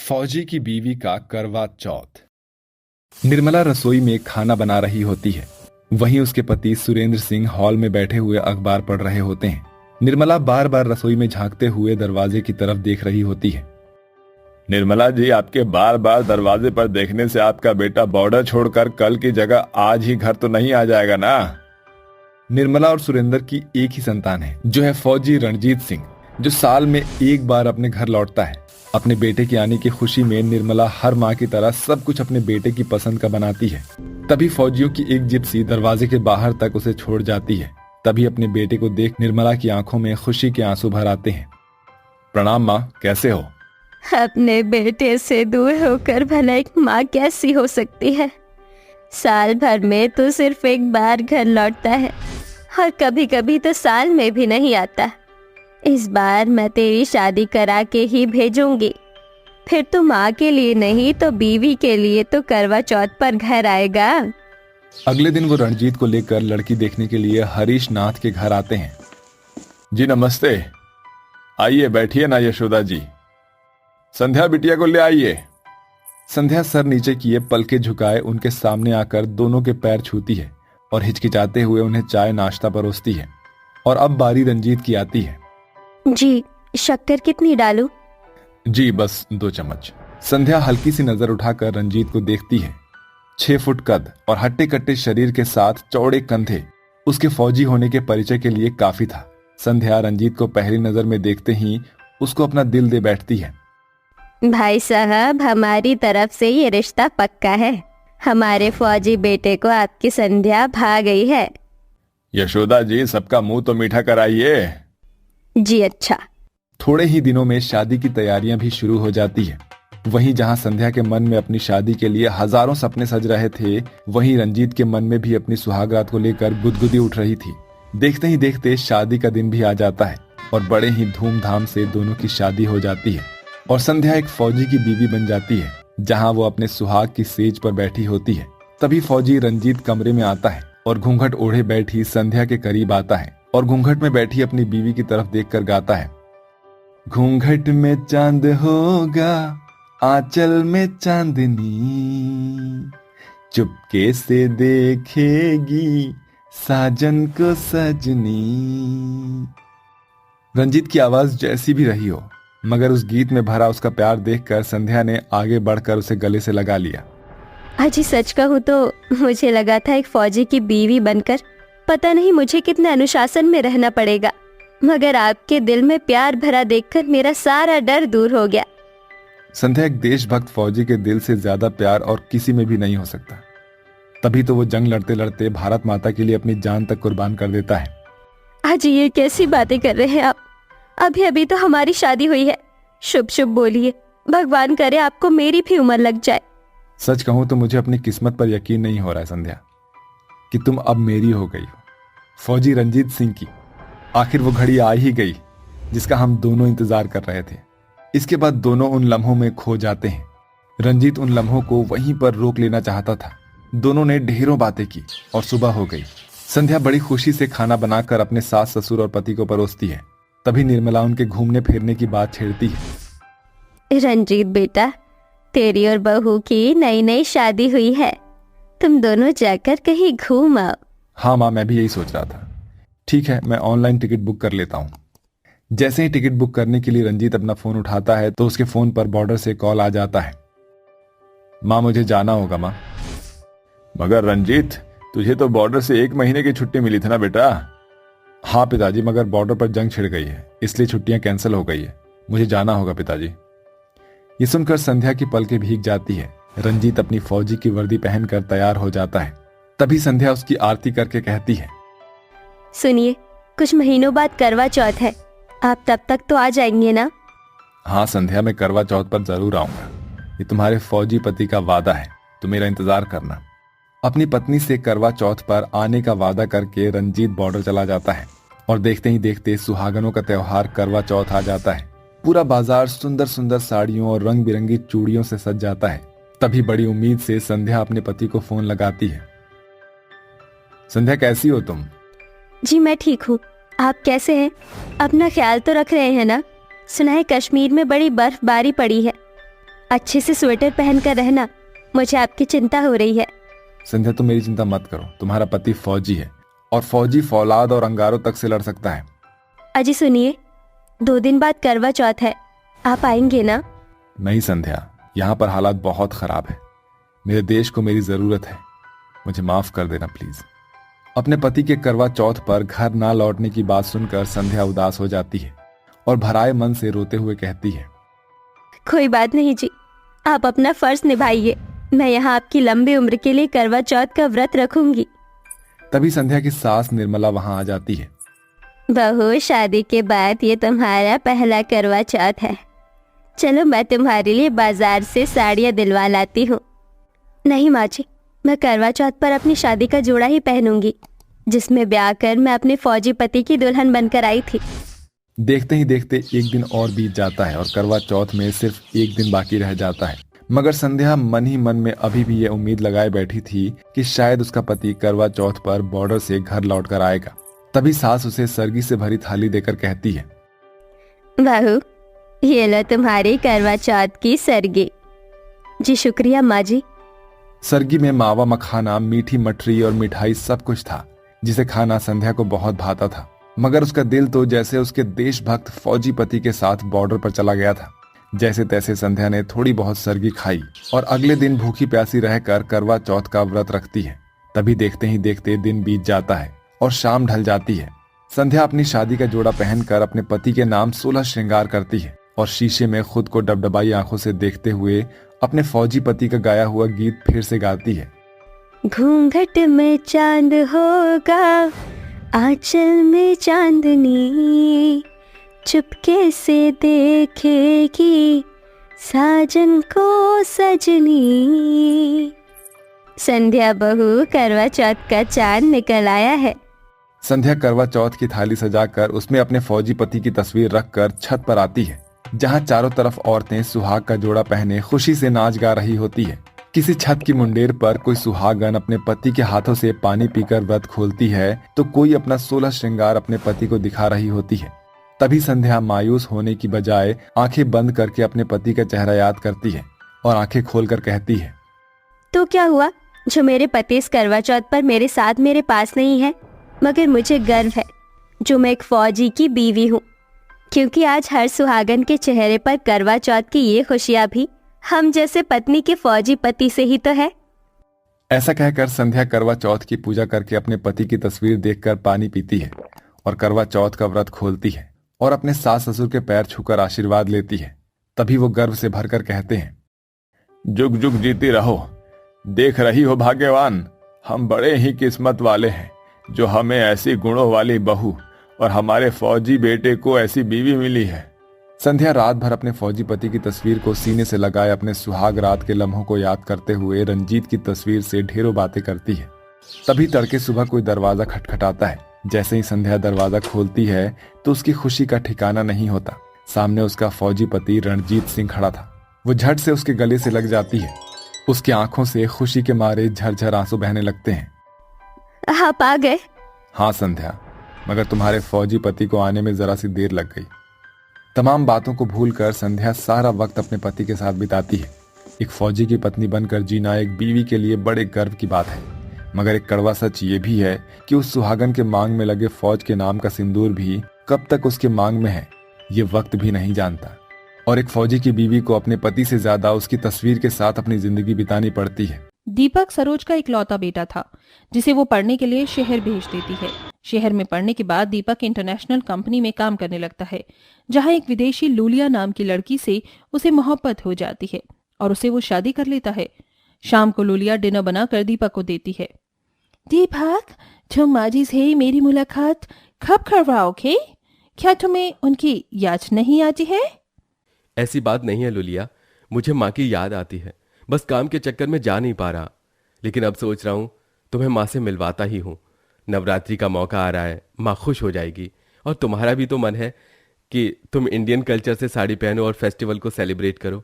फौजी की बीवी का करवा चौथ। निर्मला रसोई में खाना बना रही होती है। वहीं उसके पति सुरेंद्र सिंह हॉल में बैठे हुए अखबार पढ़ रहे होते हैं। निर्मला बार बार रसोई में झांकते हुए दरवाजे की तरफ देख रही होती है। निर्मला जी, आपके बार बार दरवाजे पर देखने से आपका बेटा बॉर्डर छोड़कर कल की जगह आज ही घर तो नहीं आ जाएगा ना? निर्मला और सुरेंद्र की एक ही संतान है, जो है फौजी रणजीत सिंह, जो साल में एक बार अपने घर लौटता है। अपने बेटे के आने की खुशी में निर्मला हर माँ की तरह सब कुछ अपने बेटे की पसंद का बनाती है। तभी फौजियों की एक जिप्सी दरवाजे के बाहर तक उसे छोड़ जाती है। तभी अपने बेटे को देख निर्मला की आंखों में खुशी के आंसू भर आते हैं। प्रणाम माँ, कैसे हो? अपने बेटे से दूर होकर भला एक माँ कैसी हो सकती है? साल भर में तो सिर्फ एक बार घर लौटता है और कभी कभी तो साल में भी नहीं आता। इस बार मैं तेरी शादी करा के ही भेजूंगी, फिर तो माँ के लिए नहीं तो बीवी के लिए तो करवा चौथ पर घर आएगा। अगले दिन वो रणजीत को लेकर लड़की देखने के लिए हरीश नाथ के घर आते हैं। जी नमस्ते, आइए बैठिए ना यशोदा जी। संध्या बिटिया को ले आइए। संध्या सर नीचे किए पलके झुकाए उनके सामने आकर दोनों के पैर छूती है और हिचकिचाते हुए उन्हें चाय नाश्ता परोसती है। और अब बारी रंजीत की आती है। जी, शक्कर कितनी डालूं? जी बस 2 चम्मच। संध्या हल्की सी नजर उठाकर रंजीत को देखती है। 6 फुट कद और हट्टे कट्टे शरीर के साथ चौड़े कंधे उसके फौजी होने के परिचय के लिए काफी था। संध्या रंजीत को पहली नजर में देखते ही उसको अपना दिल दे बैठती है। भाई साहब, हमारी तरफ से ये रिश्ता पक्का है। हमारे फौजी बेटे को आपकी संध्या भा गई है। यशोदा जी, सबका मुंह तो मीठा कराइए। जी अच्छा। थोड़े ही दिनों में शादी की तैयारियां भी शुरू हो जाती है। वहीं जहां संध्या के मन में अपनी शादी के लिए हजारों सपने सज रहे थे, वहीं रंजीत के मन में भी अपनी सुहागरात को लेकर गुदगुदी उठ रही थी। देखते ही देखते शादी का दिन भी आ जाता है और बड़े ही धूमधाम से दोनों की शादी हो जाती है और संध्या एक फौजी की बीवी बन जाती है, जहां वो अपने सुहाग की सेज पर बैठी होती है। तभी फौजी रंजीत कमरे में आता है और घूंघट ओढ़े बैठी संध्या के करीब आता है और घूंघट में बैठी अपनी बीवी की तरफ देखकर गाता है। घूंघट में चांद होगा, आंचल में चांदनी, चुपके से देखेगी साजन को सजनी। रंजीत की आवाज जैसी भी रही हो, मगर उस गीत में भरा उसका प्यार देखकर संध्या ने आगे बढ़कर उसे गले से लगा लिया। अजी सच कहूँ तो मुझे लगा था एक फौजी की बीवी बनकर पता नहीं मुझे कितना अनुशासन में रहना पड़ेगा, मगर आपके दिल में प्यार भरा देखकर मेरा सारा डर दूर हो गया। संध्या, एक देशभक्त फौजी के दिल से ज्यादा प्यार और किसी में भी नहीं हो सकता। तभी तो वो जंग लड़ते लड़ते भारत माता के लिए अपनी जान तक कुर्बान कर देता है। अजी ये कैसी बातें कर रहे हैं आप? अभी अभी तो हमारी शादी हुई है। शुभ शुभ बोलिए, भगवान करे आपको मेरी भी उम्र लग जाए। सच कहूं तो मुझे अपनी किस्मत पर यकीन नहीं हो रहा है संध्या, कि तुम अब मेरी हो गई हो, फौजी रंजीत सिंह की। आखिर वो घड़ी आ ही गई जिसका हम दोनों इंतजार कर रहे थे। इसके बाद दोनों उन लम्हों में खो जाते हैं। रंजीत उन लम्हों को वहीं पर रोक लेना चाहता था। दोनों ने ढेरों बातें की और सुबह हो गई। संध्या बड़ी खुशी से खाना बनाकर अपने सास ससुर और पति को परोसती है। तभी निर्मला उनके घूमने फिरने की बात छेड़ती है। रंजीत बेटा, तेरी और बहू की नई नई शादी हुई है, तुम दोनों जाकर कहीं घूम आओ। हाँ माँ, मैं भी यही सोच रहा था। ठीक है, मैं ऑनलाइन टिकट बुक कर लेता हूँ। जैसे ही टिकट बुक करने के लिए रंजीत अपना फोन उठाता है तो उसके फोन पर बॉर्डर से कॉल आ जाता है। माँ, मुझे जाना होगा माँ। मगर रंजीत, तुझे तो बॉर्डर से 1 महीने की छुट्टी मिली थी ना बेटा? हाँ पिताजी, मगर बॉर्डर पर जंग छिड़ गई है, इसलिए छुट्टियां कैंसिल हो गई है। मुझे जाना होगा पिताजी। ये सुनकर संध्या की पलकें भीग जाती है। रंजीत अपनी फौजी की वर्दी पहनकर तैयार हो जाता है। तभी संध्या उसकी आरती करके कहती है। सुनिए, कुछ महीनों बाद करवा चौथ है, आप तब तक तो आ जाएंगे ना? हाँ संध्या, मैं करवा चौथ पर जरूर आऊंगा। ये तुम्हारे फौजी पति का वादा है, तो मेरा इंतजार करना। अपनी पत्नी से करवा चौथ पर आने का वादा करके रंजीत बॉर्डर चला जाता है और देखते ही देखते सुहागनों का त्योहार करवा चौथ आ जाता है। पूरा बाजार सुंदर सुंदर साड़ियों और रंग बिरंगी चूड़ियों से सज जाता है। तभी बड़ी उम्मीद से संध्या अपने पति को फोन लगाती है। संध्या, कैसी हो तुम? जी मैं ठीक हूँ, आप कैसे हैं? अपना ख्याल तो रख रहे हैं ना? सुना है कश्मीर में बड़ी बर्फबारी पड़ी है। अच्छे से स्वेटर पहनकर रहना, मुझे आपकी चिंता हो रही है। संध्या तुम मेरी चिंता मत करो, तुम्हारा पति फौजी है और फौजी फौलाद और अंगारों तक से लड़ सकता है। अजी सुनिए, 2 दिन बाद करवा चौथ है, आप आएंगे ना? नहीं संध्या, यहाँ पर हालात बहुत खराब है। मेरे देश को मेरी जरूरत है, मुझे माफ कर देना प्लीज। अपने पति के करवा चौथ पर घर ना लौटने की बात सुनकर संध्या उदास हो जाती है और भराए मन से रोते हुए कहती है, कोई बात नहीं जी, आप अपना फर्ज निभाइए। मैं यहाँ आपकी लंबी उम्र के लिए करवा चौथ का व्रत रखूंगी। तभी संध्या की सास निर्मला वहां आ जाती है। बहू, शादी के बाद ये तुम्हारा पहला करवा चौथ है। चलो मैं तुम्हारे लिए बाजार से साड़ियाँ दिलवा लाती हूँ। नहीं माँ जी, मैं करवा चौथ पर अपनी शादी का जोड़ा ही पहनूंगी, जिसमें ब्याह कर मैं अपने फौजी पति की दुल्हन बनकर आई थी। देखते ही देखते एक दिन और बीत जाता है और करवा चौथ में सिर्फ एक दिन बाकी रह जाता है। मगर संध्या मन ही मन में अभी भी ये उम्मीद लगाए बैठी थी कि शायद उसका पति करवा चौथ पर बॉर्डर से घर लौट कर आएगा। तभी सास उसे सरगी से भरी थाली देकर कहती है, बहू, ये लो तुम्हारी करवा चौथ की सरगी। जी शुक्रिया माँ जी। सरगी में मावा मखाना, मीठी मठरी और मिठाई सब कुछ था, जिसे खाना संध्या को बहुत भाता था। मगर उसका दिल तो जैसे उसके देशभक्त फौजी पति के साथ बॉर्डर पर चला गया था। जैसे तैसे संध्या ने थोड़ी बहुत सरगी खाई और अगले दिन भूखी प्यासी रहकर करवा चौथ का व्रत रखती है। तभी देखते ही देखते दिन बीत जाता है और शाम ढल जाती है। संध्या अपनी शादी का जोड़ा पहनकर अपने पति के नाम 16 श्रृंगार करती है और शीशे में खुद को डबडबाई आंखों से देखते हुए अपने फौजी पति का गाया हुआ गीत फिर से गाती है। घूंघट में चांद होगा, आंचल में चांदनी, चुपके से देखेगी साजन को सजनी। संध्या बहू, करवा चौथ का चांद निकल आया है। संध्या करवा चौथ की थाली सजाकर उसमें अपने फौजी पति की तस्वीर रखकर छत पर आती है, जहां चारों तरफ औरतें सुहाग का जोड़ा पहने खुशी से नाच गा रही होती है। किसी छत की मुंडेर पर कोई सुहागन अपने पति के हाथों से पानी पीकर व्रत खोलती है, तो कोई अपना 16 श्रृंगार अपने पति को दिखा रही होती है। तभी संध्या मायूस होने की बजाय आंखें बंद करके अपने पति का चेहरा याद करती है और आंखें खोलकर कहती है, तो क्या हुआ जो मेरे पति इस करवा चौथ पर मेरे साथ मेरे पास नहीं है? मगर मुझे गर्व है जो मैं एक फौजी की बीवी हूँ, क्योंकि आज हर सुहागन के चेहरे पर करवा चौथ की ये खुशियाँ भी हम जैसे पत्नी के फौजी पति से ही तो है। ऐसा कहकर संध्या करवा चौथ की पूजा करके अपने पति की तस्वीर देखकर पानी पीती है और करवा चौथ का व्रत खोलती है और अपने सास ससुर के पैर छूकर आशीर्वाद लेती है। तभी वो गर्व से भरकर कहते हैं, जुग जुग जीती रहो। देख रही हो भाग्यवान, हम बड़े ही किस्मत वाले हैं जो हमें ऐसी गुणों वाली बहू और हमारे फौजी बेटे को ऐसी बीवी मिली है। संध्या रात भर अपने फौजी पति की तस्वीर को सीने से लगाए अपने सुहाग रात के लम्हों को याद करते हुए रंजीत की तस्वीर से ढेरों बातें करती है। तभी तड़के सुबह कोई दरवाजा खटखटाता है। जैसे ही संध्या दरवाजा खोलती है तो उसकी खुशी का ठिकाना नहीं होता। सामने उसका फौजी पति रणजीत सिंह खड़ा था। वो झट से उसके गले से लग जाती है। उसकी आंखों से खुशी के मारे झरझर आंसू बहने लगते हैं। आप आ गए? हाँ संध्या, मगर तुम्हारे फौजी पति को आने में जरा सी देर लग गई। तमाम बातों को भूलकर संध्या सारा वक्त अपने पति के साथ बिताती है। एक फौजी की पत्नी बनकर जीना एक बीवी के लिए बड़े गर्व की बात है, मगर एक कड़वा सच ये भी है कि उस सुहागन के मांग में लगे फौज के नाम का सिंदूर भी कब तक उसके मांग में है ये वक्त भी नहीं जानता। और एक फौजी की बीवी को अपने पति से ज्यादा उसकी तस्वीर के साथ अपनी जिंदगी बितानी पड़ती है। दीपक सरोज का इकलौता बेटा था जिसे वो पढ़ने के लिए शहर भेज देती है। शहर में पढ़ने के बाद दीपक इंटरनेशनल कंपनी में काम करने लगता है, जहां एक विदेशी लूलिया नाम की लड़की से उसे मोहब्बत हो जाती है और उसे वो शादी कर लेता है। शाम को लूलिया डिनर बनाकर दीपक को देती है। दीपक, तुम माजी से मेरी मुलाकात कब करवाओगे? क्या तुम्हें उनकी याद नहीं आती है? ऐसी बात नहीं है लुलिया, मुझे माँ की याद आती है, बस काम के चक्कर में जा नहीं पा रहा। लेकिन अब सोच रहा हूँ तुम्हें माँ से मिलवाता ही हूँ। नवरात्रि का मौका आ रहा है, माँ खुश हो जाएगी। और तुम्हारा भी तो मन है कि तुम इंडियन कल्चर से साड़ी पहनो और फेस्टिवल को सेलिब्रेट करो।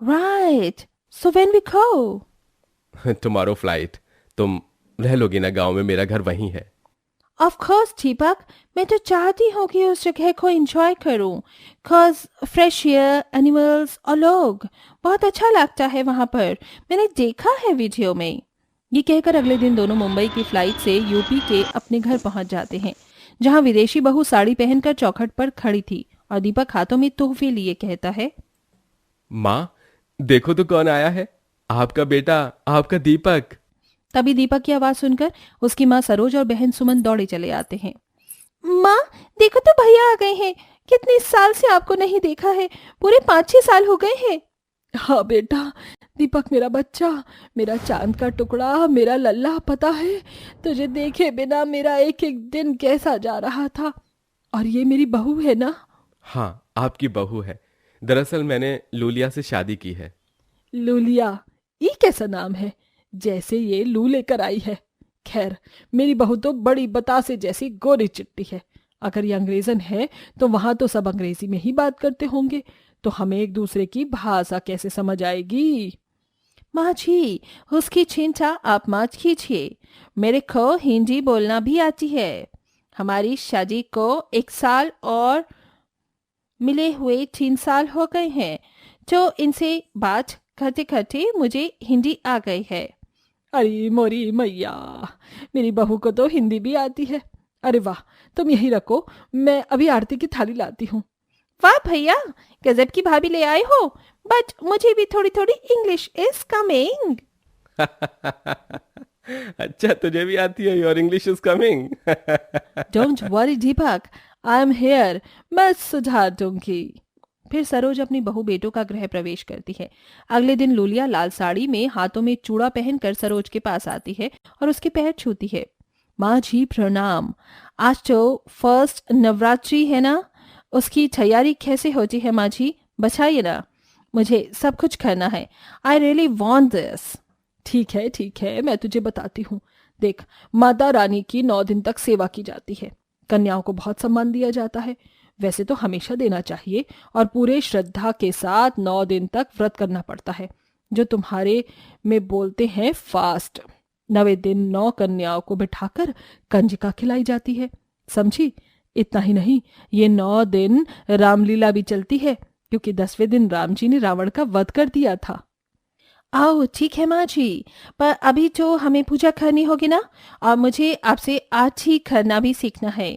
Right, so when we go? Tomorrow flight. तुम रह लोगी ना गांव में, मेरा घर वहीं है। ऑफ कोर्स दीपक, मैं तो चाहती हूँ कि उस जगह को एंजॉय करूँ, cause फ्रेश एयर, एनिमल्स और लोग, बहुत अच्छा लगता है वहाँ पर, मैंने देखा है वीडियो में। ये कहकर अगले दिन दोनों मुंबई की फ्लाइट से यूपी के अपने घर पहुंच जाते हैं, जहां विदेशी बहू साड़ी पहनकर चौखट पर खड़ी थी और दीपक हाथों में तोहफे लिए कहता है, माँ देखो तो कौन आया है, आपका बेटा, आपका दीपक। तभी दीपक की आवाज सुनकर उसकी माँ सरोज और बहन सुमन दौड़े चले आते हैं। माँ देखो तो भैया आ गए हैं, कितने साल से आपको नहीं देखा है, पूरे 5-6 साल हो गए हैं। हाँ बेटा, दीपक मेरा बच्चा, मेरा चांद का टुकड़ा, मेरा लल्ला, पता है तुझे देखे बिना मेरा एक एक दिन कैसा जा रहा था। और ये मेरी बहू है ना? हाँ आपकी बहू है, दरअसल मैंने लूलिया से शादी की है। लूलिया, ये कैसा नाम है, जैसे ये लू लेकर आई है। खैर, मेरी बहू तो बड़ी बतासे जैसी गोरी चिट्टी है। अगर ये अंग्रेजन है तो वहां तो सब अंग्रेजी में ही बात करते होंगे, तो हमें एक दूसरे की भाषा कैसे समझ आएगी? माँ जी, उसकी चिंता आप मत कीजिए, मेरे को हिंदी बोलना भी आती है। हमारी शादी को 1 साल और मिले हुए 3 साल हो गए हैं, तो इनसे बात करते करते मुझे हिंदी आ गई है। अरे मोरी मैया, मेरी बहू को तो हिंदी भी आती है। अरे वाह, तुम यही रखो, मैं अभी आरती की थाली लाती हूँ। वाह भैया, गजब की भाभी ले आए हो, बट मुझे भी थोड़ी थोड़ी इंग्लिश इज कमिंग। अच्छा तुझे भी आती है, your English is coming. Don't worry Deepak, I am here, मैं सुधार दूंगी। फिर सरोज अपनी बहू बेटों का गृह प्रवेश करती है। अगले दिन लूलिया लाल साड़ी में हाथों में चूड़ा पहनकर सरोज के पास आती है और उसके पैर छूती है। माँ जी प्रणाम, आज तो फर्स्ट नवरात्रि है ना, उसकी तैयारी कैसे होती है माँ जी, बताइए ना, मुझे सब कुछ करना है, आई रियली वॉन्ट दिस। ठीक है, मैं तुझे बताती हूँ। देख, माता रानी की 9 दिन तक सेवा की जाती है, कन्याओं को बहुत सम्मान दिया जाता है, वैसे तो हमेशा देना चाहिए, और पूरे श्रद्धा के साथ 9 दिन तक व्रत करना पड़ता है, जो तुम्हारे में बोलते हैं फास्ट। 9वें दिन 9 कन्याओं को बिठाकर कंजिका खिलाई जाती है, समझी? इतना ही नहीं, ये 9 दिन रामलीला भी चलती है, क्योंकि 10वें दिन राम जी ने रावण का वध कर दिया था। आओ ठीक है माँ जी, पर अभी तो हमें पूजा करनी होगी ना, और मुझे आपसे आज ही करना भी सीखना है।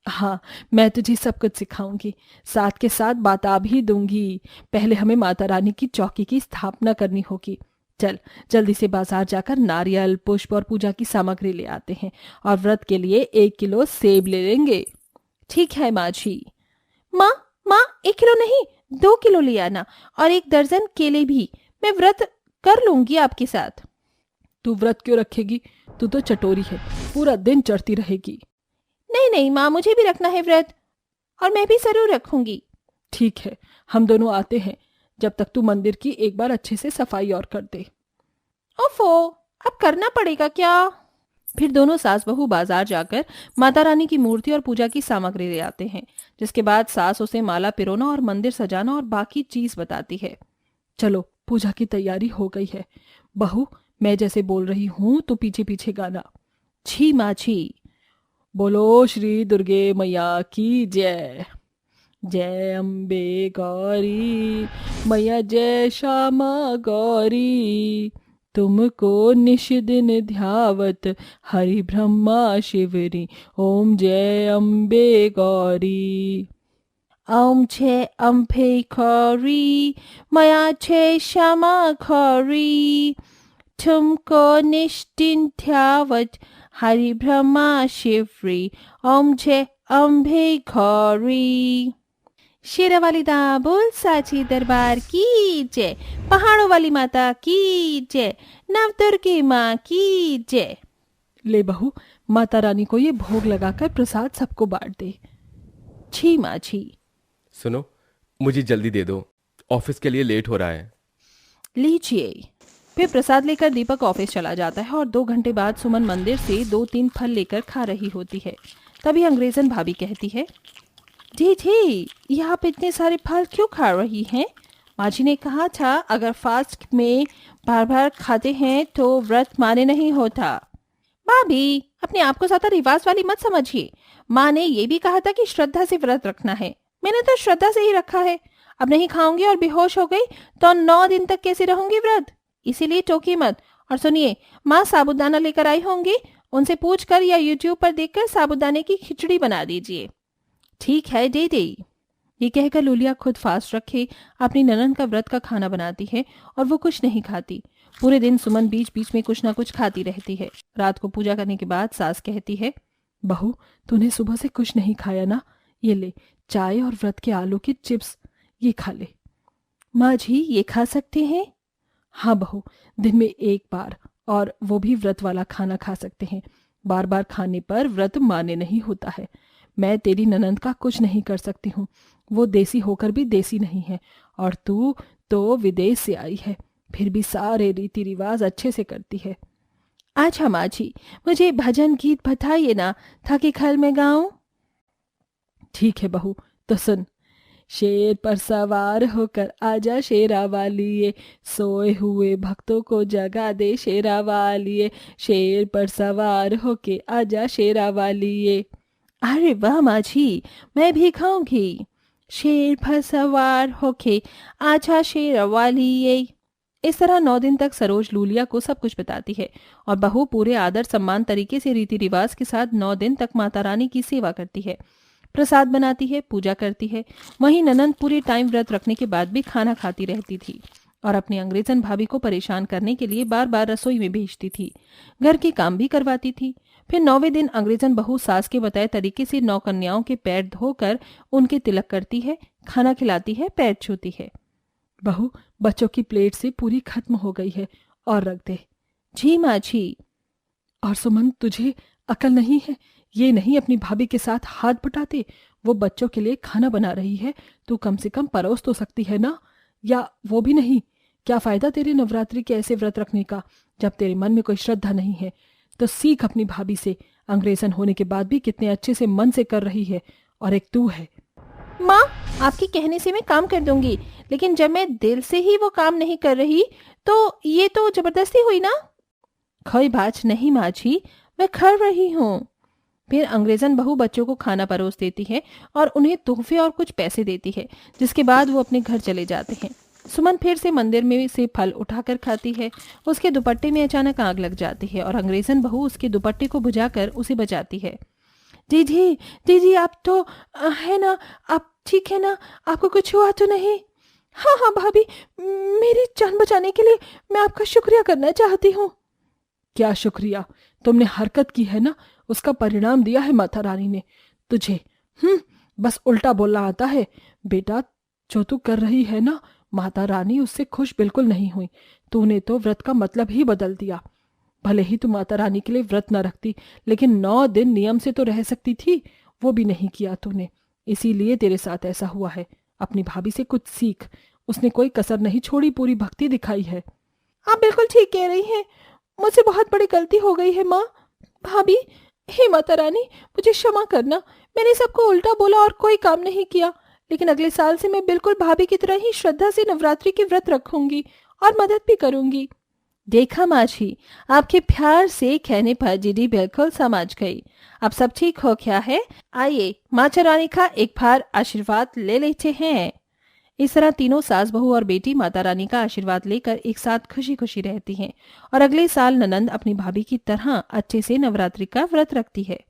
हाँ, मैं तुझे सब कुछ सिखाऊंगी, साथ के साथ बता भी दूंगी। पहले हमें माता रानी की चौकी की स्थापना करनी होगी। चल जल्दी से बाजार जाकर नारियल, पुष्प और पूजा की सामग्री ले आते हैं, और व्रत के लिए 1 किलो सेब ले लेंगे। ठीक है माँ जी। माँ 1 किलो नहीं, 2 किलो ले आना, और 1 दर्जन केले भी, मैं व्रत कर लूंगी आपके साथ। तू व्रत क्यों रखेगी, तू तो चटोरी है, पूरा दिन चढ़ती रहेगी। नहीं माँ, मुझे भी रखना है व्रत, और मैं भी जरूर रखूंगी। ठीक है, हम दोनों आते हैं, जब तक तू मंदिर की एक बार अच्छे से सफाई और कर दे। ओफो, अब करना पड़ेगा क्या? फिर दोनों सास बहू बाजार जाकर माता रानी की मूर्ति और पूजा की सामग्री ले आते हैं, जिसके बाद सास उसे माला पिरोना और मंदिर सजाना और बाकी चीज बताती है। चलो, पूजा की तैयारी हो गई है। बहू, मैं जैसे बोल रही हूँ तो पीछे पीछे गाना। छी माँ छी, बोलो श्री दुर्गे मैया की जय, जय अम्बे गौरी मैया, जय श्यामा गौरी, तुमको निश दिन ध्यावत हरि ब्रह्मा शिवरी, ओम जय अम्बे गौरी। ओम जय अम्बे गौरी मैया, जय श्यामा गौरी, तुमको निश दिन ध्यावत हरि ब्रह्मा शिवरी, ओम जय अम्बे गौरी। शेरा वाली दाबुल साची दरबार की जय, पहाड़ों वाली माता की जय, नवदुर्गे माँ की जय। ले बहू, माता रानी को ये भोग लगाकर प्रसाद सबको बांट दे। छी माँ छी। सुनो, मुझे जल्दी दे दो, ऑफिस के लिए लेट हो रहा है। लीजिए। फिर प्रसाद लेकर दीपक ऑफिस चला जाता है, और 2 घंटे बाद सुमन मंदिर से 2-3 फल लेकर खा रही होती है। तभी अंग्रेजन भाभी कहती है, जी यहाँ पे इतने सारे फल क्यों खा रही हैं? माँ जी ने कहा था अगर फास्ट में बार बार खाते हैं तो व्रत माने नहीं होता। भाभी, अपने आप को ज्यादा रिवाज वाली मत समझिए। माँ ने ये भी कहा था कि श्रद्धा से व्रत रखना है। मैंने तो श्रद्धा से ही रखा है। अब नहीं खाऊंगी और बेहोश हो गई तो 9 दिन तक कैसे रहूंगी व्रत? इसीलिए टोकी मत। और सुनिए, माँ साबूदाना लेकर आई होंगी, उनसे पूछकर या यूट्यूब पर देखकर साबूदाने की खिचड़ी बना दीजिए। ठीक है, दे दे। ये कहकर लूलिया खुद फास्ट रखे अपनी ननन का व्रत का खाना बनाती है और वो कुछ नहीं खाती। पूरे दिन सुमन बीच बीच में कुछ ना कुछ खाती रहती है। रात को पूजा करने के बाद सास कहती है, बहू तूने सुबह से कुछ नहीं खाया ना, ये ले चाय और व्रत के आलू की चिप्स, ये खा ले। माँ जी ये खा सकते हैं? हाँ बहू, दिन में एक बार, और वो भी व्रत वाला खाना खा सकते हैं। बार बार खाने पर व्रत मान्य नहीं होता है। मैं तेरी ननंद का कुछ नहीं कर सकती हूँ, वो देसी होकर भी देसी नहीं है, और तू तो विदेश से आई है, फिर भी सारे रीति रिवाज अच्छे से करती है। अच्छा माँ जी, मुझे भजन गीत बताइए ना, ताकि खल में गाऊं। ठीक है बहू, तो सुन। शेर पर सवार होकर आजा शेरा वालिए, सोए हुए भक्तों को जगा दे शेरा वालिए, शेर पर सवार होके आजा शेरा वालिए। अरे वाह माँ जी, मैं भी खाऊंगी। शेर पर सवार होके आजा शेरा वालिए। इस तरह 9 दिन तक सरोज लूलिया को सब कुछ बताती है और बहू पूरे आदर सम्मान तरीके से रीति रिवाज के साथ 9 दिन तक माता रानी की सेवा करती है, प्रसाद बनाती है, पूजा करती है। वहीं ननंद पूरे टाइम व्रत रखने के बाद भी खाना खाती रहती थी और अपनी अंग्रेजन भाभी को परेशान करने के लिए बार बार रसोई में भेजती थी, घर के काम भी करवाती थी। फिर 9वें दिन अंग्रेजन बहू सास के बताए तरीके से 9 कन्याओं के पैर धोकर उनके तिलक करती है, खाना खिलाती है, पैर छूती है। बहू बच्चों की प्लेट से पूरी खत्म हो गई है, और रख दे। जी माँ जी। और सुमन तुझे अकल नहीं है? ये नहीं अपनी भाभी के साथ हाथ बटाते, वो बच्चों के लिए खाना बना रही है, तू कम से कम परोस तो सकती है ना। या वो भी नहीं, क्या फायदा तेरे नवरात्रि के ऐसे व्रत रखने का जब तेरे मन में कोई श्रद्धा नहीं है। तो सीख अपनी भाभी से, अंग्रेजन होने के बाद भी कितने अच्छे से मन से कर रही है, और एक तू है। माँ आपके कहने से मैं काम कर दूंगी, लेकिन जब मैं दिल से ही वो काम नहीं कर रही तो ये तो जबरदस्ती हुई ना। कोई बात नहीं माँ जी, मैं कर रही हूँ। फिर अंग्रेजन बहू बच्चों को खाना परोस देती है और उन्हें तोहफे और कुछ पैसे देती है, जिसके बाद वो अपने घर चले जाते हैं। सुमन फिर से मंदिर में से फल उठाकर खाती है। उसके दुपट्टे में अचानक आग लग जाती है और अंग्रेजन बहू उसके दुपट्टे को बुझाकर उसे बचाती है। दीदी दीदी आप तो है ना, आप ठीक है ना, आपको कुछ हुआ तो नहीं? हाँ हाँ भाभी, मेरी जान बचाने के लिए मैं आपका शुक्रिया करना चाहती हूँ। क्या शुक्रिया? तुमने हरकत की है ना, उसका परिणाम दिया है माता रानी ने तुझे। बस उल्टा बोलना आता है। बेटा जो तू कर रही है ना, माता रानी उससे खुश बिल्कुल नहीं हुई। तूने तो व्रत का मतलब ही बदल दिया। भले ही तू माता रानी के लिए व्रत न रखती, लेकिन 9 दिन नियम से तो रह सकती थी, वो भी नहीं किया तूने, इसीलिए तेरे साथ ऐसा हुआ है। अपनी भाभी से कुछ सीख, उसने कोई कसर नहीं छोड़ी, पूरी भक्ति दिखाई है। आप बिल्कुल ठीक कह रही हैं, मुझसे बहुत बड़ी गलती हो गई है माँ। भाभी, हे माता रानी मुझे क्षमा करना, मैंने सबको उल्टा बोला और कोई काम नहीं किया, लेकिन अगले साल से मैं बिल्कुल भाभी की तरह ही श्रद्धा से नवरात्रि की व्रत रखूंगी और मदद भी करूंगी। देखा माँ जी, आपके प्यार से कहने पर दीदी बिल्कुल समझ गई। अब सब ठीक हो गया है, आइए माता रानी का एक बार आशीर्वाद ले लेते हैं। इस तरह तीनों सास बहू और बेटी माता रानी का आशीर्वाद लेकर एक साथ खुशी खुशी रहती हैं और अगले साल ननंद अपनी भाभी की तरह अच्छे से नवरात्रि का व्रत रखती है।